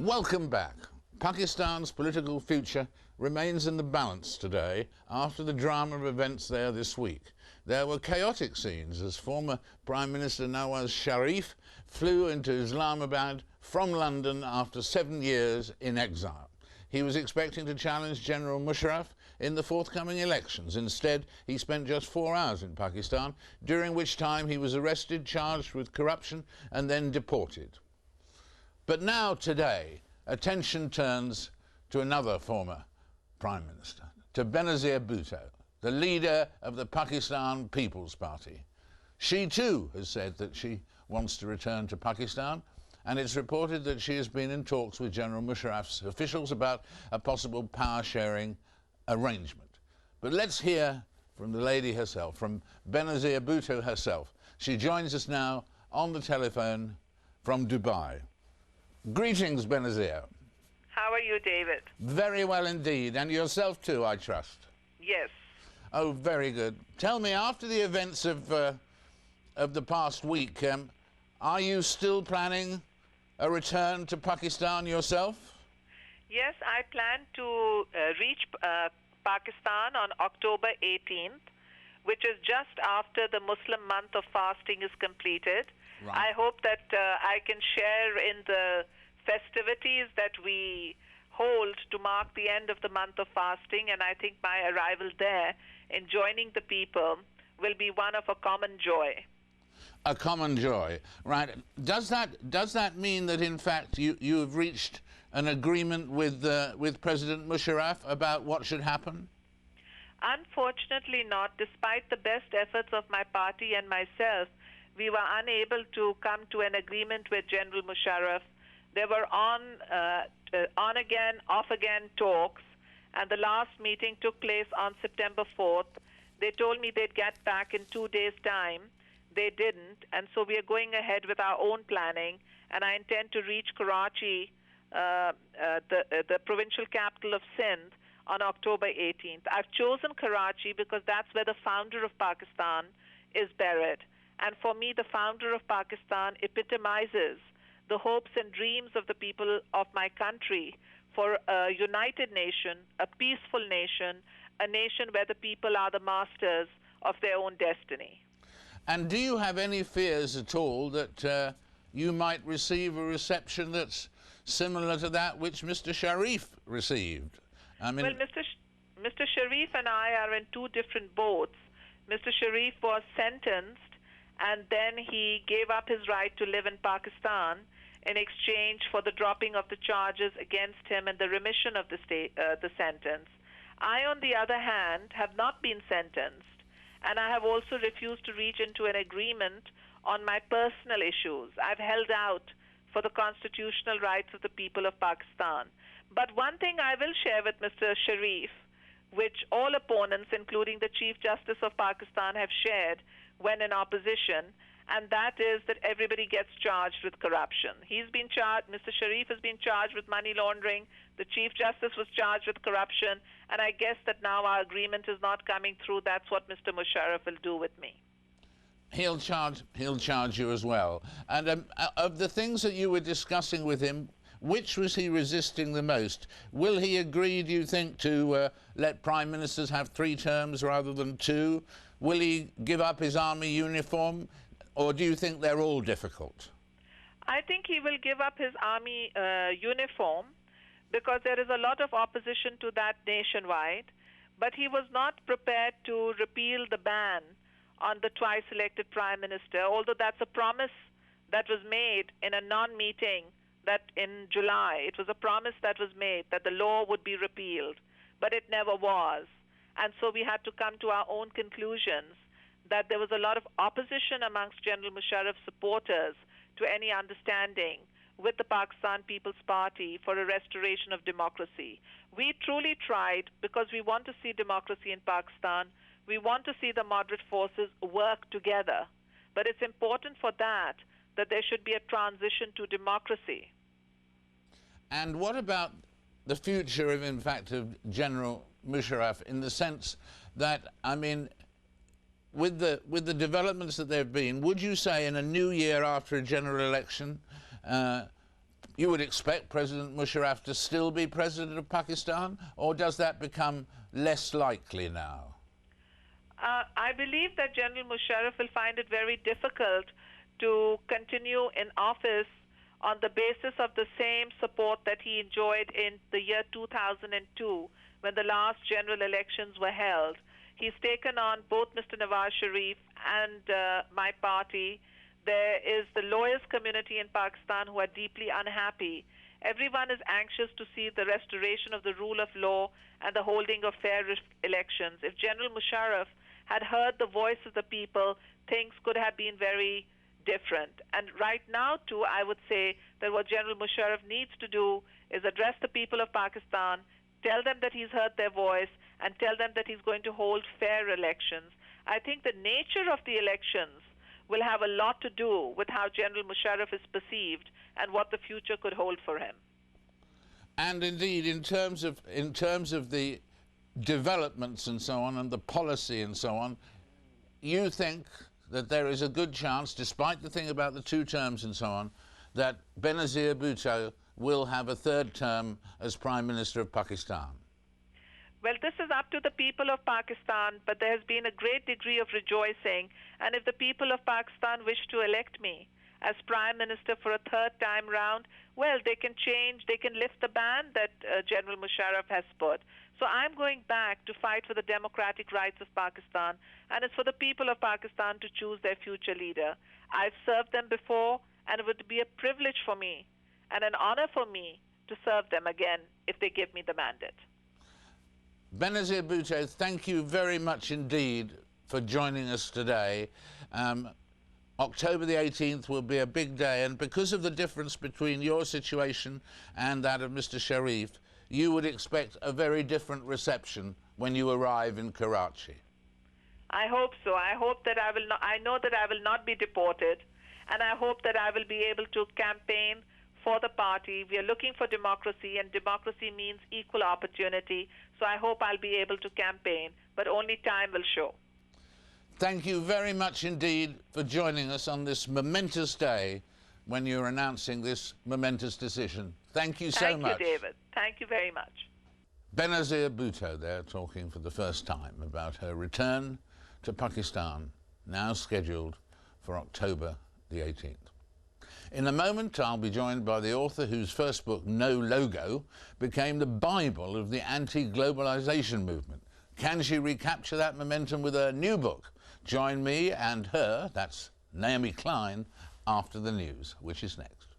Welcome back. Pakistan's political future remains in the balance today after the drama of events there this week. There were chaotic scenes as former Prime Minister Nawaz Sharif flew into Islamabad from London after 7 years in exile. He was expecting to challenge General Musharraf in the forthcoming elections. Instead, he spent just 4 hours in Pakistan, during which time he was arrested, charged with corruption, and then deported. But now, today, attention turns to another former Prime Minister, to Benazir Bhutto, the leader of the Pakistan People's Party. She too has said that she wants to return to Pakistan, and it's reported that she has been in talks with General Musharraf's officials about a possible power-sharing arrangement. But let's hear from the lady herself, from Benazir Bhutto herself. She joins us now on the telephone from Dubai. Greetings, Benazir. How are you, David? Very well indeed. And yourself too, I trust? Yes. Oh, very good. Tell me, after the events of the past week, are you still planning a return to Pakistan yourself? Yes, I plan to reach Pakistan on October 18th, which is just after the Muslim month of fasting is completed. Right. I hope that I can share in the festivities that we hold to mark the end of the month of fasting, and I think my arrival there and joining the people will be one of a common joy. A common joy, right? Does that mean that in fact you have reached an agreement with President Musharraf about what should happen? Unfortunately not. Despite the best efforts of my party and myself, we were unable to come to an agreement with General Musharraf. There were on again, off again talks, and the last meeting took place on September 4th. They told me they'd get back in 2 days' time. They didn't, and so we are going ahead with our own planning, and I intend to reach Karachi, the provincial capital of Sindh, on October 18th. I've chosen Karachi because that's where the founder of Pakistan is buried. And for me, the founder of Pakistan epitomizes the hopes and dreams of the people of my country for a united nation, a peaceful nation, a nation where the people are the masters of their own destiny. And do you have any fears at all that you might receive a reception that's similar to that which Mr. Sharif received? I mean, well, Mr. Sharif and I are in two different boats. Mr. Sharif was sentenced, and then he gave up his right to live in Pakistan in exchange for the dropping of the charges against him and the remission of the sentence. I, on the other hand, have not been sentenced, and I have also refused to reach into an agreement on my personal issues. I've held out for the constitutional rights of the people of Pakistan. But one thing I will share with Mr. Sharif, which all opponents, including the Chief Justice of Pakistan, have shared when in opposition, and that is that everybody gets charged with corruption. He's been charged, Mr. Sharif has been charged with money laundering, the Chief Justice was charged with corruption, and I guess that now our agreement is not coming through. That's what Mr. Musharraf will do with me. He'll charge you as well. And of the things that you were discussing with him, which was he resisting the most? Will he agree, do you think, to let prime ministers have 3 terms rather than 2? Will he give up his army uniform? Or do you think they're all difficult? I think he will give up his army uniform because there is a lot of opposition to that nationwide. But he was not prepared to repeal the ban on the twice-elected prime minister, although that's a promise that was made in a non-meeting that in July. It was a promise that was made that the law would be repealed, but it never was. And so we had to come to our own conclusions that there was a lot of opposition amongst General Musharraf's supporters to any understanding with the Pakistan People's Party for a restoration of democracy. We truly tried because we want to see democracy in Pakistan. We want to see the moderate forces work together. But it's important for that there should be a transition to democracy. And what about the future of, in fact, of General Musharraf, in the sense that, I mean, with the developments that there have been, would you say in a new year after a general election, You would expect President Musharraf to still be president of Pakistan, or does that become less likely now? I believe that General Musharraf will find it very difficult to continue in office on the basis of the same support that he enjoyed in the year 2002 when the last general elections were held. He's taken on both Mr. Nawaz Sharif and my party. There is the lawyers community in Pakistan who are deeply unhappy. Everyone is anxious to see the restoration of the rule of law and the holding of fair elections. If General Musharraf had heard the voice of the people, things could have been very different. And right now, too, I would say that what General Musharraf needs to do is address the people of Pakistan, tell them that he's heard their voice, and tell them that he's going to hold fair elections. I think the nature of the elections will have a lot to do with how General Musharraf is perceived and what the future could hold for him. And indeed, in terms of the developments and so on, and the policy and so on, you think that there is a good chance, despite the thing about the 2 terms and so on, that Benazir Bhutto will have a 3rd term as Prime Minister of Pakistan? Well, this is up to the people of Pakistan, but there has been a great degree of rejoicing. And if the people of Pakistan wish to elect me as Prime Minister for a 3rd time round, well, they can change, they can lift the ban that General Musharraf has put. So I'm going back to fight for the democratic rights of Pakistan, and it's for the people of Pakistan to choose their future leader. I've served them before, and it would be a privilege for me and an honor for me to serve them again if they give me the mandate. Benazir Bhutto, thank you very much indeed for joining us today. October the 18th will be a big day, and because of the difference between your situation and that of Mr. Sharif, you would expect a very different reception when you arrive in Karachi. I hope so. I hope that I know that I will not be deported, and I hope that I will be able to campaign for the party. We are looking for democracy, and democracy means equal opportunity. So I hope I'll be able to campaign, but only time will show. Thank you very much indeed for joining us on this momentous day when you're announcing this momentous decision. Thank you so much. Thank you, David. Thank you very much. Benazir Bhutto there, talking for the first time about her return to Pakistan, now scheduled for October the 18th. In a moment, I'll be joined by the author whose first book, No Logo, became the Bible of the anti-globalization movement. Can she recapture that momentum with her new book? Join me and her, that's Naomi Klein, after the news, which is next.